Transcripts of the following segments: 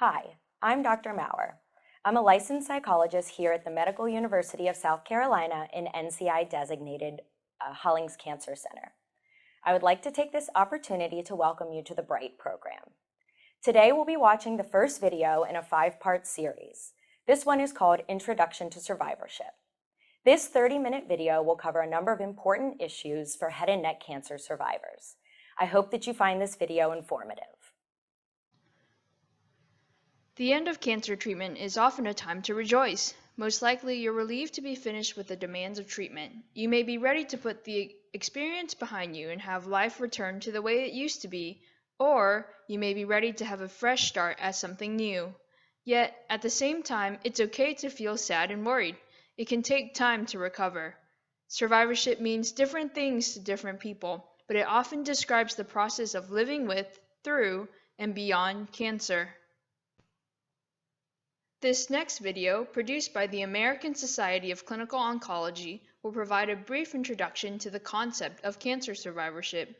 Hi, I'm Dr. Maurer. I'm a licensed psychologist here at the Medical University of South Carolina in NCI-designated Hollings Cancer Center. I would like to take this opportunity to welcome you to the BRIGHT program. Today we'll be watching the first video in a 5-part series. This one is called Introduction to Survivorship. This 30-minute video will cover a number of important issues for head and neck cancer survivors. I hope that you find this video informative. The end of cancer treatment is often a time to rejoice. Most likely, you're relieved to be finished with the demands of treatment. You may be ready to put the experience behind you and have life return to the way it used to be, or you may be ready to have a fresh start as something new. Yet, at the same time, it's okay to feel sad and worried. It can take time to recover. Survivorship means different things to different people, but it often describes the process of living with, through, and beyond cancer. This next video, produced by the American Society of Clinical Oncology, will provide a brief introduction to the concept of cancer survivorship.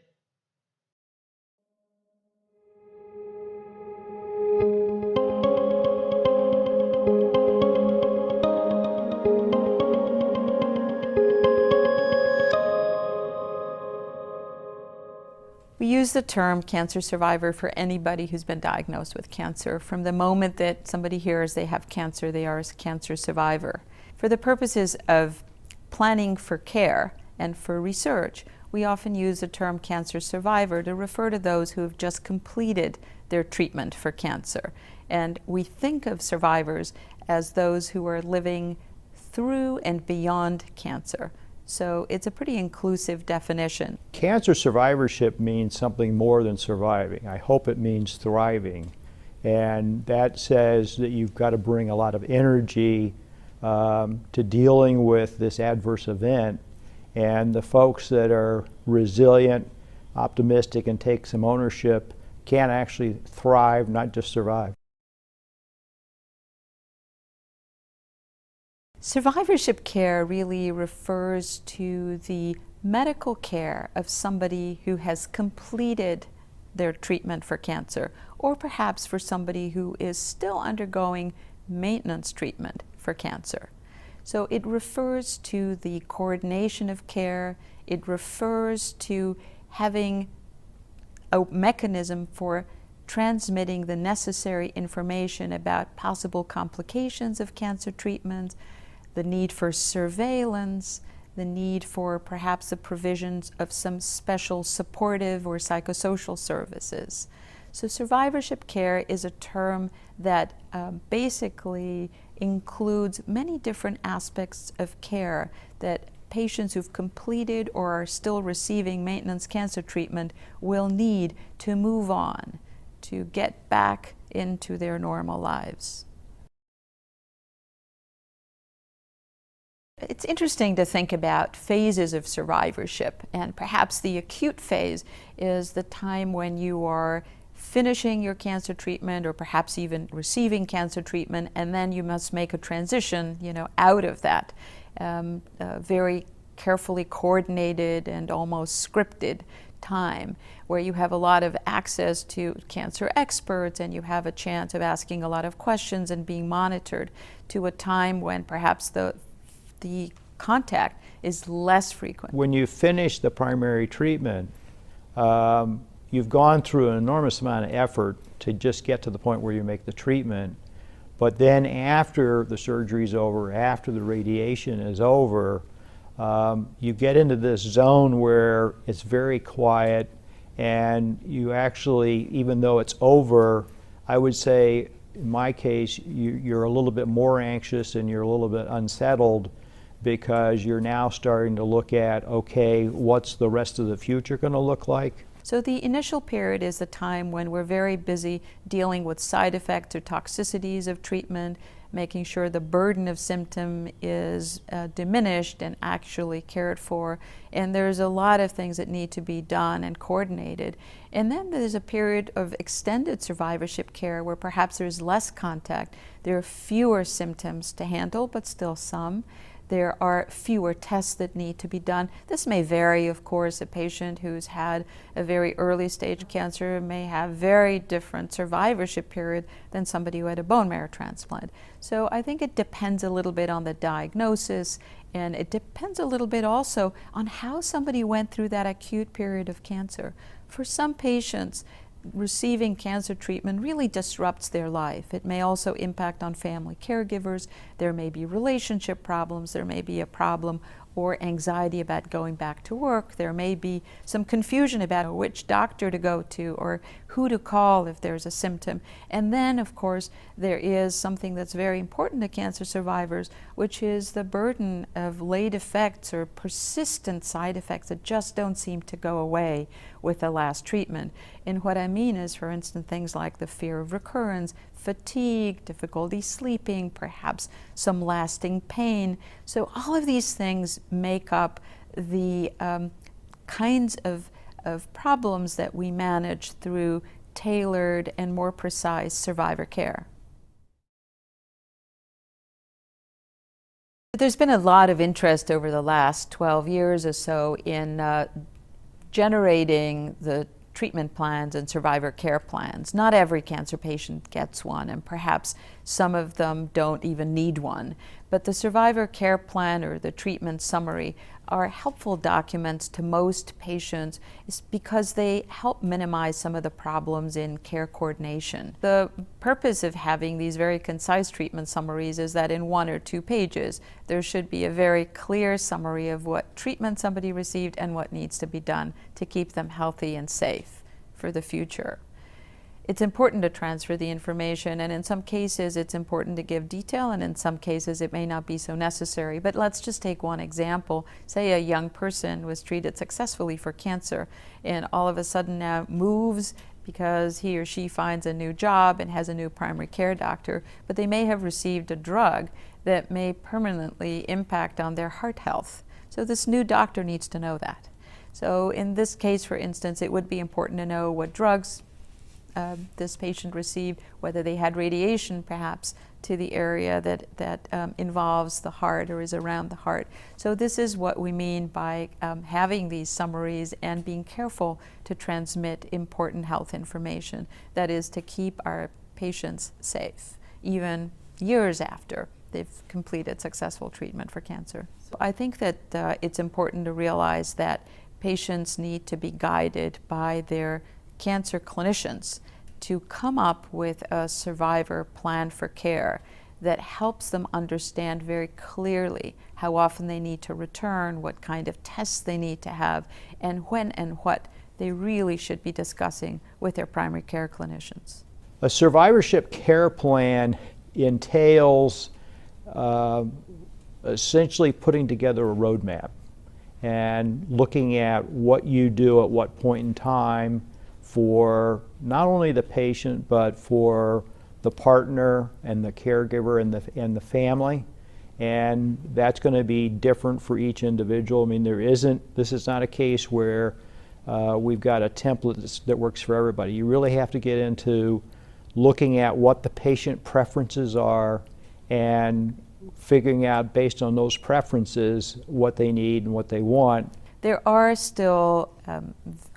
We use the term cancer survivor for anybody who's been diagnosed with cancer. From the moment that somebody hears they have cancer, they are a cancer survivor. For the purposes of planning for care and for research, we often use the term cancer survivor to refer to those who have just completed their treatment for cancer. And we think of survivors as those who are living through and beyond cancer. So it's a pretty inclusive definition. Cancer survivorship means something more than surviving. I hope it means thriving. And that says that you've got to bring a lot of energy to dealing with this adverse event. And the folks that are resilient, optimistic, and take some ownership can actually thrive, not just survive. Survivorship care really refers to the medical care of somebody who has completed their treatment for cancer, or perhaps for somebody who is still undergoing maintenance treatment for cancer. So it refers to the coordination of care. It refers to having a mechanism for transmitting the necessary information about possible complications of cancer treatment, the need for surveillance, the need for perhaps the provisions of some special supportive or psychosocial services. So survivorship care is a term that basically includes many different aspects of care that patients who've completed or are still receiving maintenance cancer treatment will need to move on, to get back into their normal lives. It's interesting to think about phases of survivorship, and perhaps the acute phase is the time when you are finishing your cancer treatment or perhaps even receiving cancer treatment, and then you must make a transition, out of that very carefully coordinated and almost scripted time where you have a lot of access to cancer experts and you have a chance of asking a lot of questions and being monitored, to a time when perhaps the contact is less frequent. When you finish the primary treatment, you've gone through an enormous amount of effort to just get to the point where you make the treatment. But then after the surgery is over, after the radiation is over, you get into this zone where it's very quiet, and you actually, even though it's over, I would say in my case, you're a little bit more anxious and you're a little bit unsettled, because you're now starting to look at, okay, what's the rest of the future going to look like? So the initial period is the time when we're very busy dealing with side effects or toxicities of treatment, making sure the burden of symptom is diminished and actually cared for. And there's a lot of things that need to be done and coordinated. And then there's a period of extended survivorship care where perhaps there's less contact. There are fewer symptoms to handle, but still some. There are fewer tests that need to be done. This may vary, of course. A patient who's had a very early stage of cancer may have very different survivorship period than somebody who had a bone marrow transplant. So I think it depends a little bit on the diagnosis, and it depends a little bit also on how somebody went through that acute period of cancer. For some patients, receiving cancer treatment really disrupts their life. It may also impact on family caregivers. There may be relationship problems. There may be a problem or anxiety about going back to work. There may be some confusion about which doctor to go to or who to call if there's a symptom. And then, of course, there is something that's very important to cancer survivors, which is the burden of late effects or persistent side effects that just don't seem to go away with the last treatment. And what I mean is, for instance, things like the fear of recurrence, fatigue, difficulty sleeping, perhaps some lasting pain. So all of these things make up the kinds of problems that we manage through tailored and more precise survivor care. There's been a lot of interest over the last 12 years or so in generating the treatment plans and survivor care plans. Not every cancer patient gets one, and perhaps some of them don't even need one. But the survivor care plan or the treatment summary are helpful documents to most patients because they help minimize some of the problems in care coordination. The purpose of having these very concise treatment summaries is that in 1 or 2 pages, there should be a very clear summary of what treatment somebody received and what needs to be done to keep them healthy and safe for the future. It's important to transfer the information, and in some cases it's important to give detail, and in some cases it may not be so necessary. But let's just take one example. Say a young person was treated successfully for cancer and all of a sudden now moves because he or she finds a new job and has a new primary care doctor, but they may have received a drug that may permanently impact on their heart health. So this new doctor needs to know that. So in this case, for instance, it would be important to know what drugs this patient received, whether they had radiation perhaps to the area that involves the heart or is around the heart. So this is what we mean by having these summaries and being careful to transmit important health information. That is, to keep our patients safe, even years after they've completed successful treatment for cancer. So I think that it's important to realize that patients need to be guided by their cancer clinicians to come up with a survivor plan for care that helps them understand very clearly how often they need to return, what kind of tests they need to have, and when and what they really should be discussing with their primary care clinicians. A survivorship care plan entails essentially putting together a roadmap and looking at what you do at what point in time for not only the patient but for the partner and the caregiver and the family, and that's going to be different for each individual. I mean, this is not a case where we've got a template that works for everybody. You really have to get into looking at what the patient preferences are and figuring out based on those preferences what they need and what they want. There are still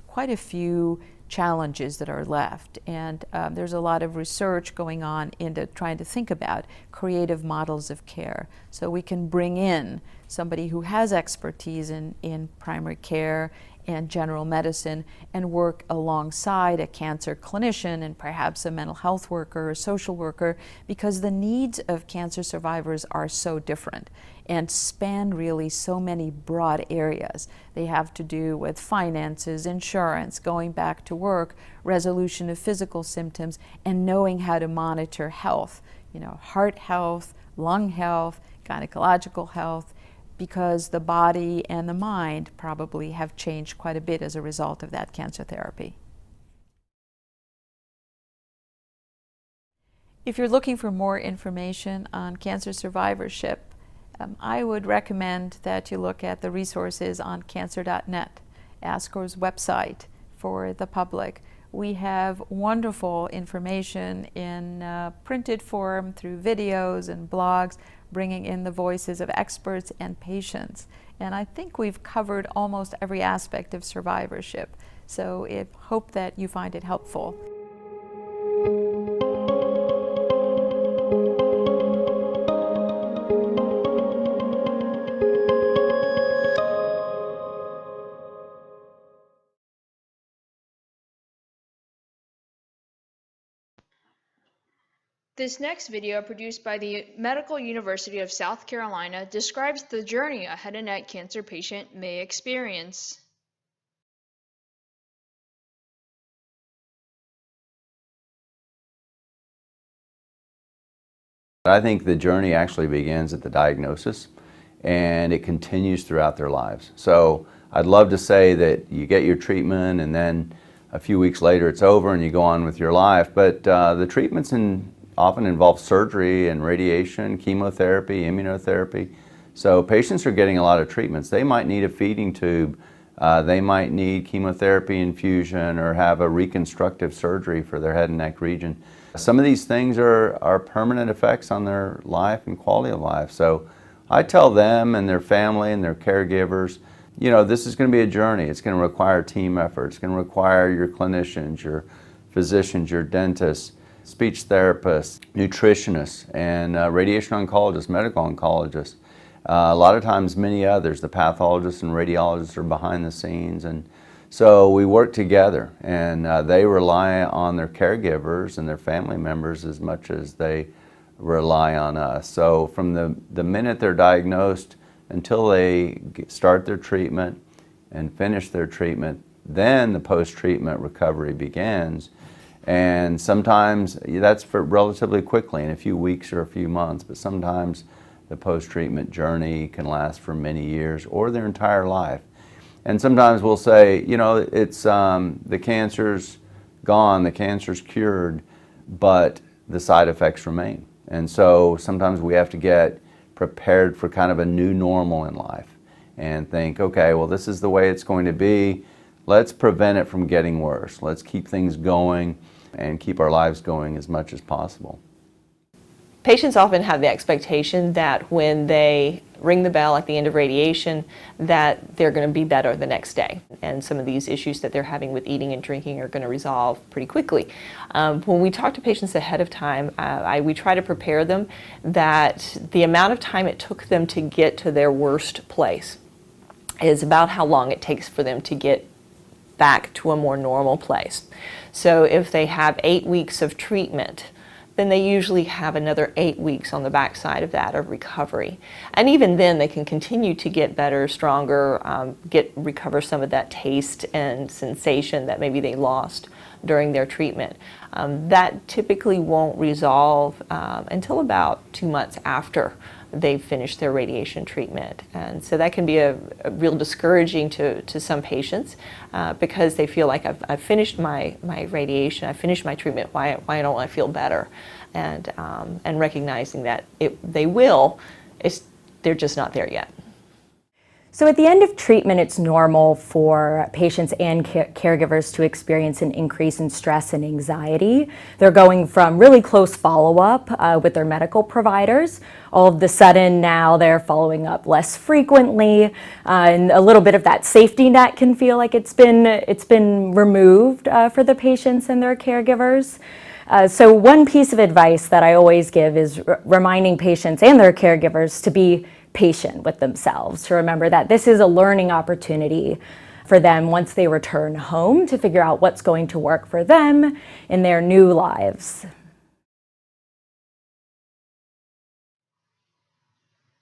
quite a few challenges that are left, and there's a lot of research going on into trying to think about creative models of care. So we can bring in somebody who has expertise in primary care and general medicine and work alongside a cancer clinician and perhaps a mental health worker or social worker, because the needs of cancer survivors are so different and span really so many broad areas. They have to do with finances, insurance, going back to work, resolution of physical symptoms, and knowing how to monitor health, heart health, lung health, gynecological health, because the body and the mind probably have changed quite a bit as a result of that cancer therapy. If you're looking for more information on cancer survivorship, I would recommend that you look at the resources on cancer.net, ASCO's website for the public. We have wonderful information in printed form through videos and blogs bringing in the voices of experts and patients. And I think we've covered almost every aspect of survivorship. So I hope that you find it helpful. This next video, produced by the Medical University of South Carolina, describes the journey a head and neck cancer patient may experience. I think the journey actually begins at the diagnosis and it continues throughout their lives. So I'd love to say that you get your treatment and then a few weeks later it's over and you go on with your life, but the treatments often involve surgery and radiation, chemotherapy, immunotherapy. So patients are getting a lot of treatments. They might need a feeding tube, they might need chemotherapy infusion or have a reconstructive surgery for their head and neck region. Some of these things are permanent effects on their life and quality of life. So I tell them and their family and their caregivers, you know, this is going to be a journey. It's going to require team effort. It's going to require your clinicians, your physicians, your dentists, speech therapists, nutritionists, and radiation oncologists, medical oncologists. A lot of times many others, the pathologists and radiologists are behind the scenes, and so we work together, and they rely on their caregivers and their family members as much as they rely on us. So from the minute they're diagnosed until they start their treatment and finish their treatment, then the post-treatment recovery begins. And sometimes that's for relatively quickly, in a few weeks or a few months, but sometimes the post-treatment journey can last for many years or their entire life. And sometimes we'll say, you know, it's the cancer's gone, the cancer's cured, but the side effects remain. And so sometimes we have to get prepared for kind of a new normal in life and think, okay, well, this is the way it's going to be. Let's prevent it from getting worse. Let's keep things going and keep our lives going as much as possible. Patients often have the expectation that when they ring the bell at the end of radiation, that they're going to be better the next day. And some of these issues that they're having with eating and drinking are going to resolve pretty quickly. When we talk to patients ahead of time, we try to prepare them that the amount of time it took them to get to their worst place is about how long it takes for them to get back to a more normal place. So if they have 8 weeks of treatment, then they usually have another 8 weeks on the backside of that of recovery. And even then they can continue to get better, stronger, recover some of that taste and sensation that maybe they lost during their treatment. That typically won't resolve until about 2 months after they've finished their radiation treatment. And so that can be a real discouraging to some patients because they feel like I've finished my radiation, I've finished my treatment, why don't I feel better? And recognizing that they will, they're just not there yet. So at the end of treatment, it's normal for patients and caregivers to experience an increase in stress and anxiety. They're going from really close follow-up with their medical providers. All of a sudden now they're following up less frequently, and a little bit of that safety net can feel like it's been removed for the patients and their caregivers. So one piece of advice that I always give is reminding patients and their caregivers to be patient with themselves, to remember that this is a learning opportunity for them once they return home to figure out what's going to work for them in their new lives.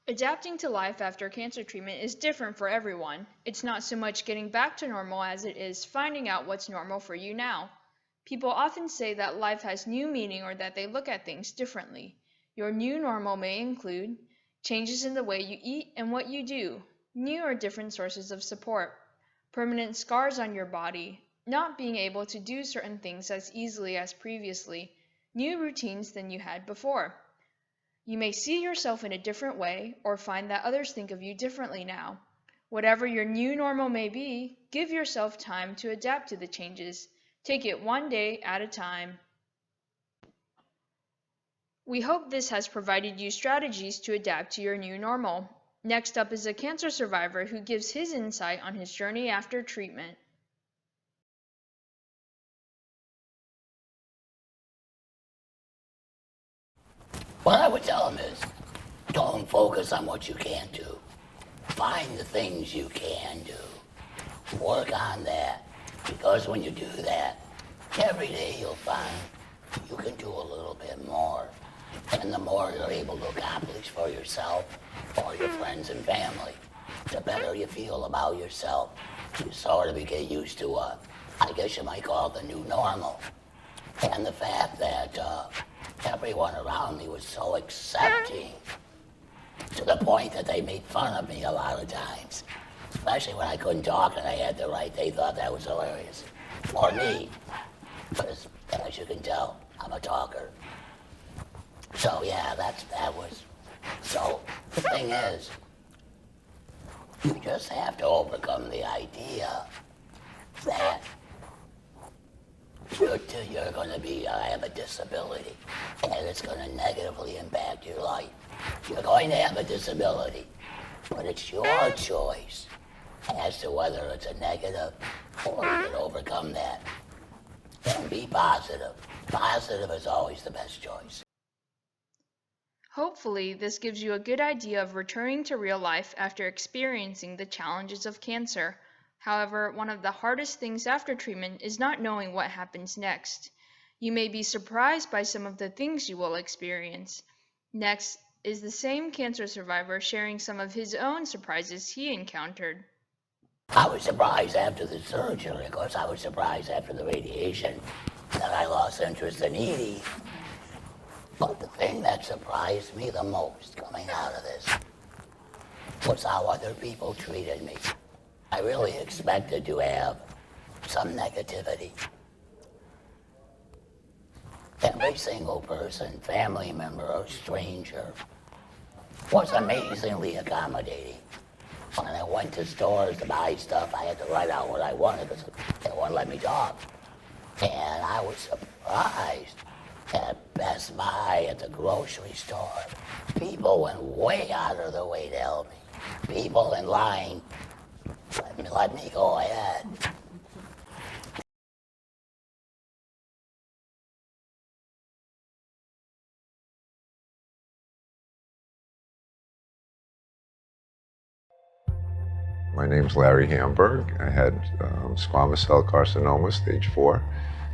Adapting to life after cancer treatment is different for everyone. It's not so much getting back to normal as it is finding out what's normal for you now. People often say that life has new meaning or that they look at things differently. Your new normal may include changes in the way you eat and what you do, new or different sources of support, permanent scars on your body, not being able to do certain things as easily as previously, new routines than you had before. You may see yourself in a different way or find that others think of you differently now. Whatever your new normal may be, give yourself time to adapt to the changes. Take it one day at a time. We hope this has provided you strategies to adapt to your new normal. Next up is a cancer survivor who gives his insight on his journey after treatment. What I would tell them is, don't focus on what you can't do. Find the things you can do. Work on that, because when you do that, every day you'll find you can do a little bit more. And the more you're able to accomplish for yourself or your friends and family, the better you feel about yourself. You sort of get used to I guess you might call it the new normal. And the fact that everyone around me was so accepting, to the point that they made fun of me a lot of times. Especially when I couldn't talk and I had to write, they thought that was hilarious. Or me, because as you can tell, I'm a talker. So yeah, that was, so the thing is, you just have to overcome the idea that you're going to be, have a disability, and it's going to negatively impact your life. You're going to have a disability, but it's your choice as to whether it's a negative or you can overcome that. And be positive. Positive is always the best choice. Hopefully, this gives you a good idea of returning to real life after experiencing the challenges of cancer. However, one of the hardest things after treatment is not knowing what happens next. You may be surprised by some of the things you will experience. Next is the same cancer survivor sharing some of his own surprises he encountered. I was surprised after the surgery. Of course, I was surprised after the radiation that I lost interest in eating. But the thing that surprised me the most coming out of this was how other people treated me. I really expected to have some negativity. Every single person, family member or stranger, was amazingly accommodating. When I went to stores to buy stuff, I had to write out what I wanted because they wouldn't let me talk. And I was surprised at Best Buy, at the grocery store. People went way out of their way to help me. People in line let me go ahead. My name's Larry Hamburg. I had squamous cell carcinoma, stage 4,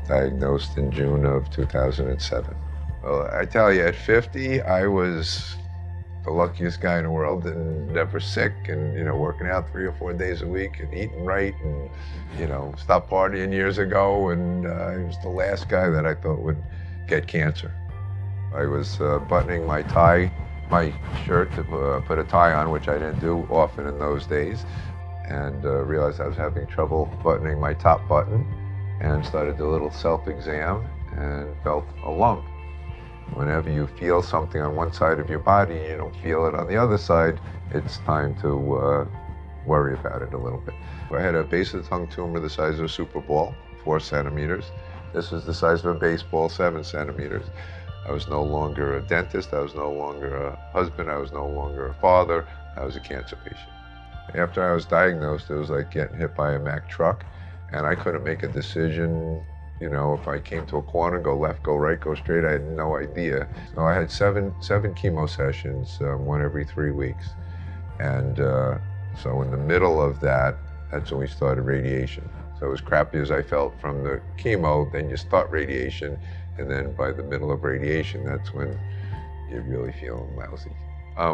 diagnosed in June of 2007. Well, I tell you, at 50, I was the luckiest guy in the world and never sick and, working out 3 or 4 days a week and eating right and, stopped partying years ago, and I was the last guy that I thought would get cancer. I was buttoning my shirt to put a tie on, which I didn't do often in those days, and realized I was having trouble buttoning my top button, and started a little self-exam and felt a lump. Whenever you feel something on one side of your body, you don't feel it on the other side, it's time to worry about it a little bit. I had a base of the tongue tumor the size of a Super Bowl, 4 centimeters. This was the size of a baseball, 7 centimeters. I was no longer a dentist, I was no longer a husband, I was no longer a father, I was a cancer patient. After I was diagnosed, it was like getting hit by a Mack truck, and I couldn't make a decision, if I came to a corner, go left, go right, go straight, I had no idea. So I had seven chemo sessions, 1 every 3 weeks. And so in the middle of that's when we started radiation. So as crappy as I felt from the chemo, then you start radiation, and then by the middle of radiation, that's when you're really feeling lousy.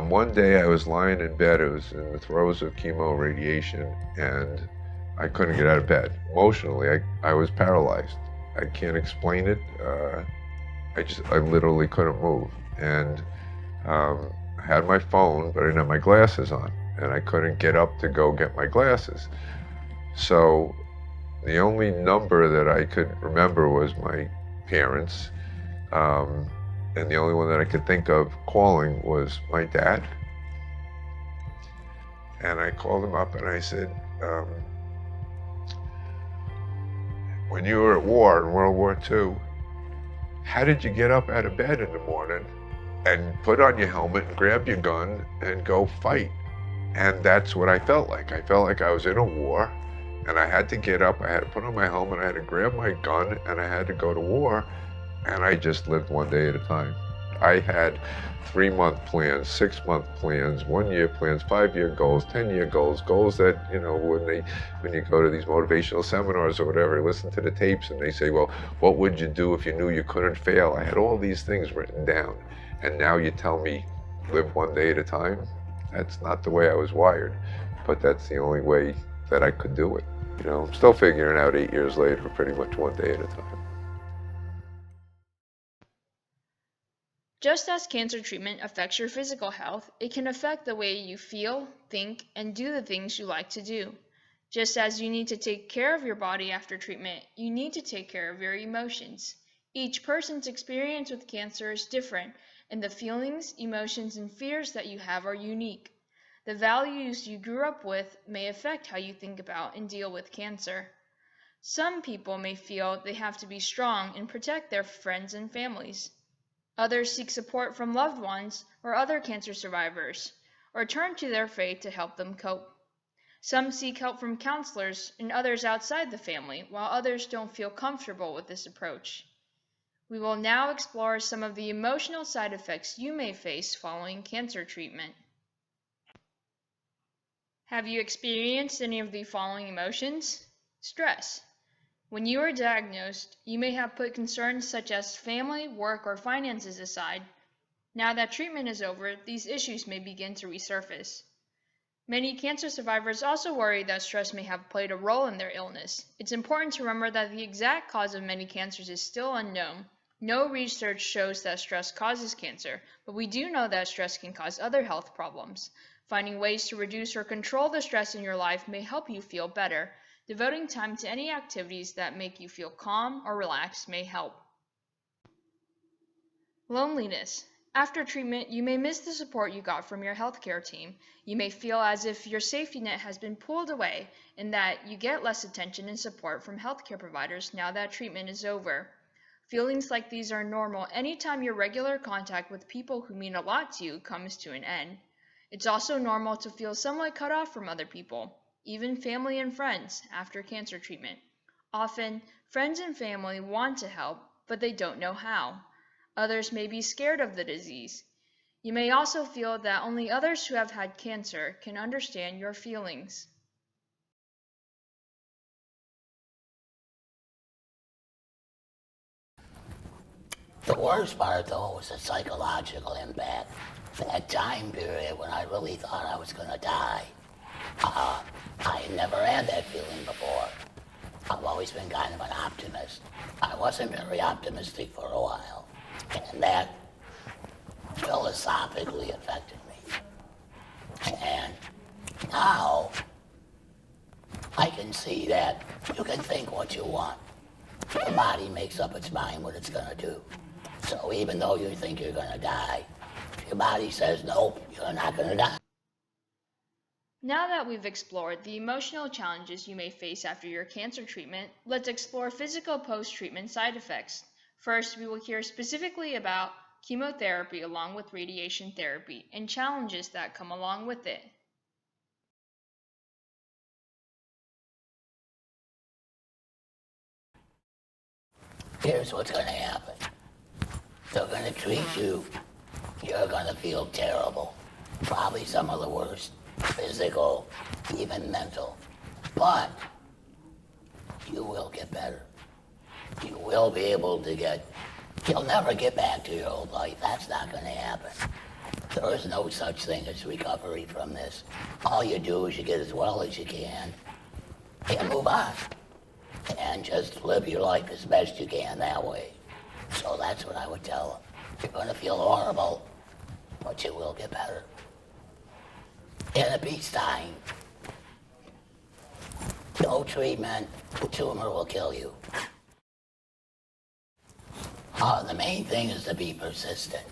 One day I was lying in bed, it was in the throes of chemo radiation, and I couldn't get out of bed. Emotionally, I was paralyzed. I can't explain it. I literally couldn't move. And I had my phone, but I didn't have my glasses on, and I couldn't get up to go get my glasses. So the only number that I could remember was my parents, and the only one that I could think of calling was my dad. And I called him up and I said, when you were at war in World War II, how did you get up out of bed in the morning and put on your helmet and grab your gun and go fight. And that's what I felt like. I felt like I was in a war, and I had to get up, I had to put on my helmet, I had to grab my gun, and I had to go to war. And I just lived one day at a time. I had 3-month plans, 6-month plans, 1-year plans, 5-year goals, 10-year goals, goals that, you know, when you go to these motivational seminars or whatever, listen to the tapes and they say, well, what would you do if you knew you couldn't fail? I had all these things written down. And now you tell me, live one day at a time? That's not the way I was wired, but that's the only way that I could do it. You know, I'm still figuring out 8 years later, pretty much one day at a time. Just as cancer treatment affects your physical health, it can affect the way you feel, think, and do the things you like to do. Just as you need to take care of your body after treatment, you need to take care of your emotions. Each person's experience with cancer is different, and the feelings, emotions, and fears that you have are unique. The values you grew up with may affect how you think about and deal with cancer. Some people may feel they have to be strong and protect their friends and families. Others seek support from loved ones or other cancer survivors, or turn to their faith to help them cope. Some seek help from counselors and others outside the family, while others don't feel comfortable with this approach. We will now explore some of the emotional side effects you may face following cancer treatment. Have you experienced any of the following emotions? Stress. When you are diagnosed, you may have put concerns such as family, work, or finances aside. Now that treatment is over, these issues may begin to resurface. Many cancer survivors also worry that stress may have played a role in their illness. It's important to remember that the exact cause of many cancers is still unknown. No research shows that stress causes cancer, but we do know that stress can cause other health problems. Finding ways to reduce or control the stress in your life may help you feel better. Devoting time to any activities that make you feel calm or relaxed may help. Loneliness. After treatment, you may miss the support you got from your healthcare team. You may feel as if your safety net has been pulled away and that you get less attention and support from healthcare providers now that treatment is over. Feelings like these are normal anytime your regular contact with people who mean a lot to you comes to an end. It's also normal to feel somewhat cut off from other people, even family and friends, after cancer treatment. Often, friends and family want to help, but they don't know how. Others may be scared of the disease. You may also feel that only others who have had cancer can understand your feelings. The worst part, though, was the psychological impact. That time period when I really thought I was going to die. I had never had that feeling before. I've always been kind of an optimist. I wasn't very optimistic for a while, and that philosophically affected me. And now, I can see that you can think what you want. Your body makes up its mind what it's going to do. So even though you think you're going to die, if your body says, nope, you're not going to die. Now that we've explored the emotional challenges you may face after your cancer treatment, let's explore physical post-treatment side effects. First, we will hear specifically about chemotherapy along with radiation therapy and challenges that come along with it. Here's what's going to happen. They're going to treat you. You're going to feel terrible. Probably some of the worst. Physical, even mental. But you will get better. You will be able to you'll never get back to your old life. That's not going to happen. There is no such thing as recovery from this. All you do is you get as well as you can and move on. And just live your life as best you can that way. So that's what I would tell them. You're going to feel horrible, but you will get better. In a peacetime, no treatment, the tumor will kill you. The main thing is to be persistent,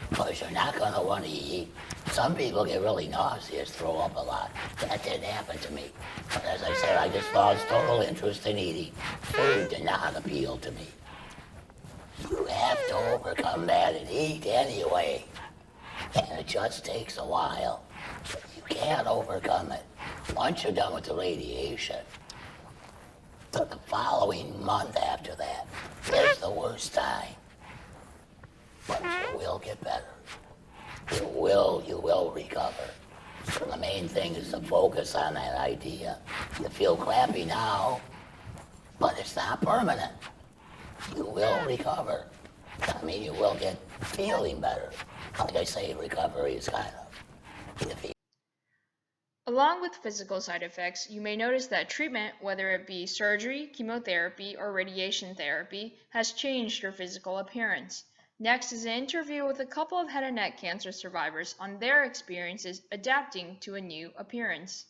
because you're not going to want to eat. Some people get really nauseous, throw up a lot. That didn't happen to me. But as I said, I just lost total interest in eating. Food did not appeal to me. You have to overcome that and eat anyway. And it just takes a while. You can't overcome it. Once you're done with the radiation, but the following month after that is the worst time. But you will get better. You will recover. So the main thing is to focus on that idea. You feel crappy now, but it's not permanent. You will recover. I mean, you will get feeling better. Like I say, recovery is kind of iffy. Along with physical side effects, you may notice that treatment, whether it be surgery, chemotherapy, or radiation therapy, has changed your physical appearance. Next is an interview with a couple of head and neck cancer survivors on their experiences adapting to a new appearance.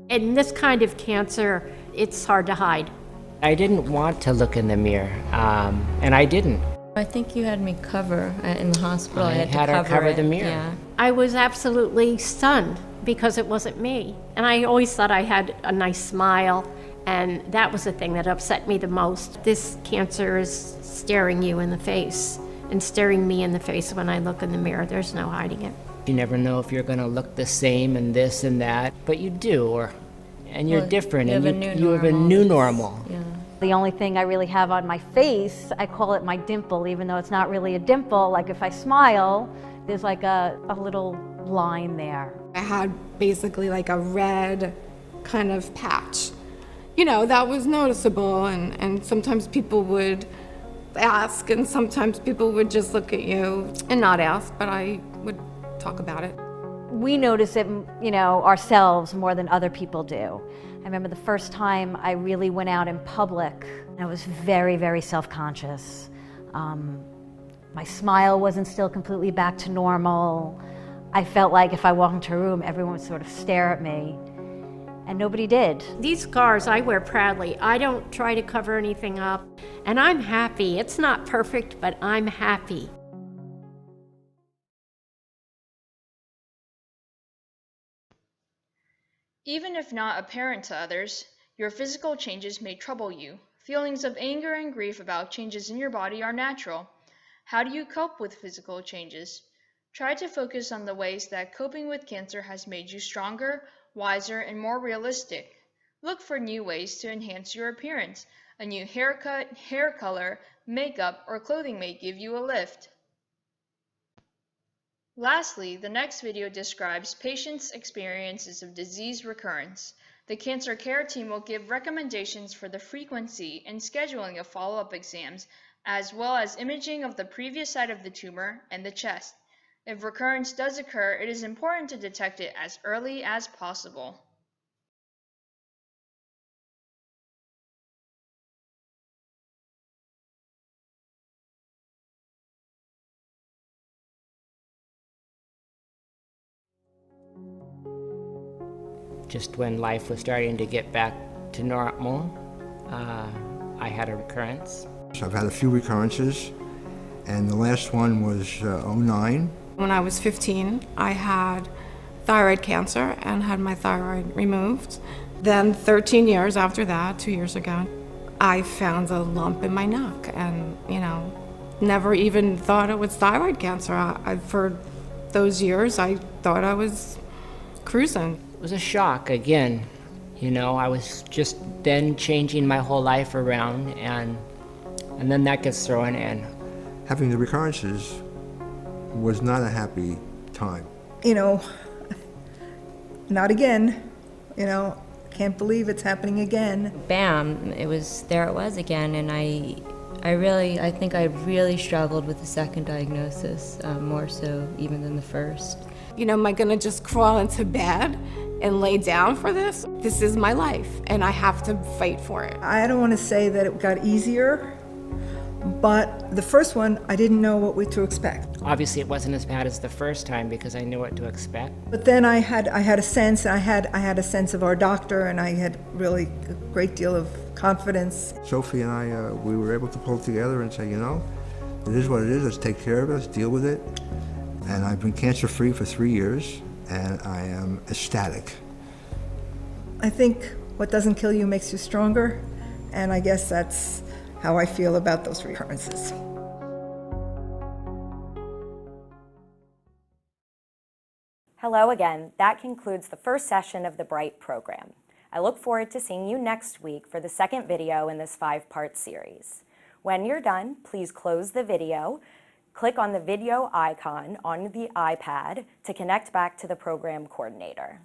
In this kind of cancer, it's hard to hide. I didn't want to look in the mirror, and I didn't. I think you had me cover in the hospital. I had her cover the mirror. Yeah. I was absolutely stunned because it wasn't me. And I always thought I had a nice smile, and that was the thing that upset me the most. This cancer is staring you in the face and staring me in the face when I look in the mirror. There's no hiding it. You never know if you're going to look the same and this and that, but you do, and you're different, and you have a new normal. Yeah. The only thing I really have on my face, I call it my dimple, even though it's not really a dimple. Like if I smile, there's like a little line there. I had basically like a red kind of patch. You know, that was noticeable, and sometimes people would ask, and sometimes people would just look at you and not ask, but I would talk about it. We notice it, you know, ourselves more than other people do. I remember the first time I really went out in public, I was very, very self-conscious. My smile wasn't still completely back to normal. I felt like if I walked into a room, everyone would sort of stare at me, and nobody did. These scars I wear proudly. I don't try to cover anything up, and I'm happy. It's not perfect, but I'm happy. Even if not apparent to others, your physical changes may trouble you. Feelings of anger and grief about changes in your body are natural. How do you cope with physical changes? Try to focus on the ways that coping with cancer has made you stronger, wiser, and more realistic. Look for new ways to enhance your appearance. A new haircut, hair color, makeup, or clothing may give you a lift. Lastly, the next video describes patients' experiences of disease recurrence. The cancer care team will give recommendations for the frequency and scheduling of follow-up exams, as well as imaging of the previous site of the tumor and the chest. If recurrence does occur, it is important to detect it as early as possible. Just when life was starting to get back to normal, I had a recurrence. So I've had a few recurrences, and the last one was 09. When I was 15, I had thyroid cancer and had my thyroid removed. Then 13 years after that, 2 years ago, I found a lump in my neck, and, you know, never even thought it was thyroid cancer. For those years, I thought I was cruising. It was a shock again. You know, I was just then changing my whole life around, and then that gets thrown in. Having the recurrences was not a happy time. You know, not again. You know, can't believe it's happening again. Bam, it was again, and I think I really struggled with the second diagnosis, more so even than the first. You know, am I gonna just crawl into bed and lay down for this? This is my life, and I have to fight for it. I don't want to say that it got easier, but the first one, I didn't know what to expect. Obviously, it wasn't as bad as the first time because I knew what to expect. But then I had a sense, and I had a sense of our doctor, and I had really a great deal of confidence. Sophie and I, we were able to pull together and say, you know, it is what it is. Let's take care of it. Let's deal with it. And I've been cancer-free for 3 years, and I am ecstatic I think what doesn't kill you makes you stronger, and I guess that's how I feel about those recurrences. Hello again. That concludes the first session of the BRIGHT program. I look forward to seeing you next week for the second video in this 5-part series. When you're done, please close the video, click on the video icon on the iPad to connect back to the program coordinator.